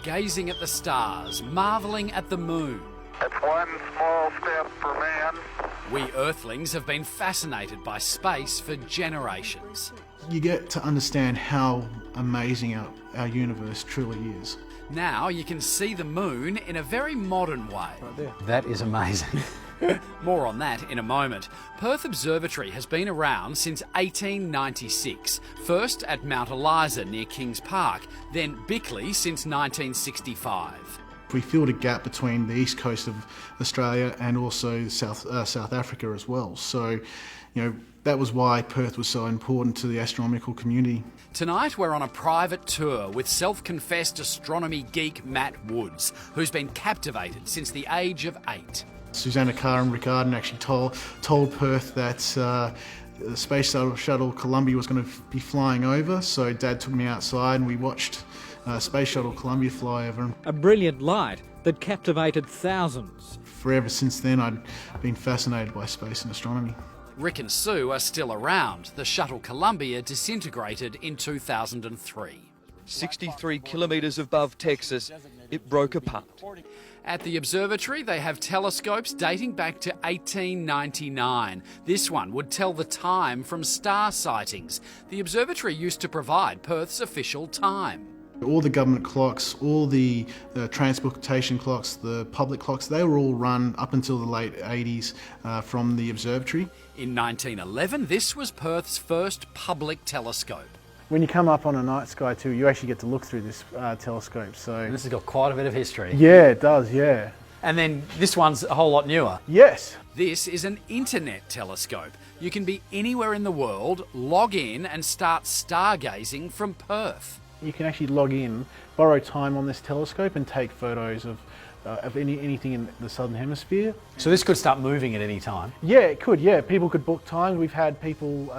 gazing at the stars, marvelling at the moon. It's one small step for man. We Earthlings have been fascinated by space for generations. You get to understand how amazing our universe truly is. Now you can see the moon in a very modern way. Right there. That is amazing. More on that in a moment. Perth Observatory has been around since 1896, first at Mount Eliza near Kings Park, then Bickley since 1965. We filled a gap between the east coast of Australia and also South Africa as well. So, that was why Perth was so important to the astronomical community. Tonight we're on a private tour with self-confessed astronomy geek Matt Woods, who's been captivated since the age of 8. Susanna Carr and Rick Arden actually told Perth that the space shuttle Columbia was going to be flying over, so Dad took me outside and we watched Space Shuttle Columbia fly over. A brilliant light that captivated thousands. Forever since then I'd been fascinated by space and astronomy. Rick and Sue are still around. The shuttle Columbia disintegrated in 2003. 63 kilometres above Texas, it broke apart. At the observatory, they have telescopes dating back to 1899. This one would tell the time from star sightings. The observatory used to provide Perth's official time. All the government clocks, all the transportation clocks, the public clocks, they were all run up until the late 80s from the observatory. In 1911, this was Perth's first public telescope. When you come up on a night sky tour, you actually get to look through this telescope. So This has got quite a bit of history. yeah, it does, yeah. And then this one's a whole lot newer. Yes. This is an internet telescope. You can be anywhere in the world, log in and start stargazing from Perth. You can actually log in, borrow time on this telescope and take photos of anything in the southern hemisphere. So this could start moving at any time. Yeah, it could, yeah. People could book times. We've had people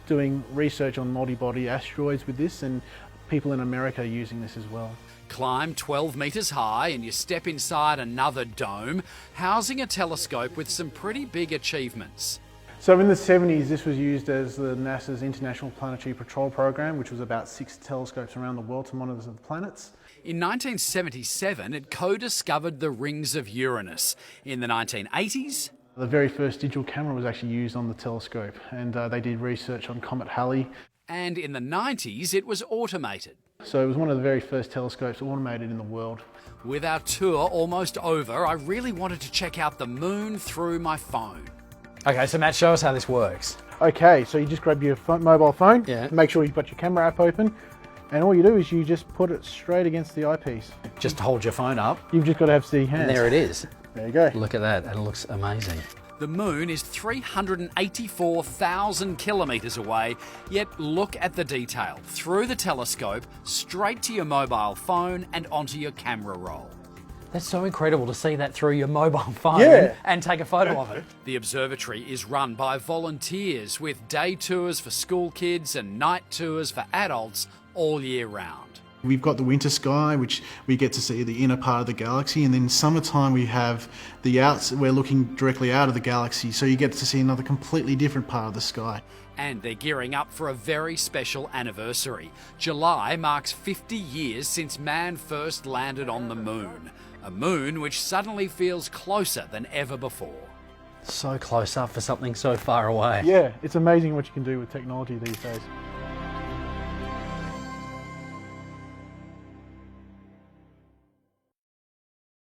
doing research on multi-body asteroids with this, and people in America using this as well. Climb 12 metres high and you step inside another dome, housing a telescope with some pretty big achievements. So in the 70s, this was used as the NASA's International Planetary Patrol Program, which was about 6 telescopes around the world to monitor the planets. In 1977, it co-discovered the rings of Uranus. In the 1980s, The very first digital camera was actually used on the telescope, and they did research on Comet Halley. and in the 90s, it was automated. So it was one of the very first telescopes automated in the world. With our tour almost over, I really wanted to check out the moon through my phone. Okay, so Matt, show us how this works. Okay, so you just grab your mobile phone, Yeah. make sure you've got your camera app open, and all you do is you just put it straight against the eyepiece. Just hold your phone up, You've just got to have steady hands. and there it is. There you go. Look at that, and it looks amazing. The moon is 384,000 kilometres away, yet look at the detail. Through the telescope, straight to your mobile phone and onto your camera roll. That's so incredible to see that through your mobile phone Yeah. and take a photo of it. The observatory is run by volunteers with day tours for school kids and night tours for adults all year round. We've got the winter sky, which we get to see the inner part of the galaxy, and then summertime we have the outs. We're looking directly out of the galaxy, so you get to see another completely different part of the sky. And they're gearing up for a very special anniversary. July marks 50 years since man first landed on the moon. A moon which suddenly feels closer than ever before. So close up for something so far away. Yeah, it's amazing what you can do with technology these days.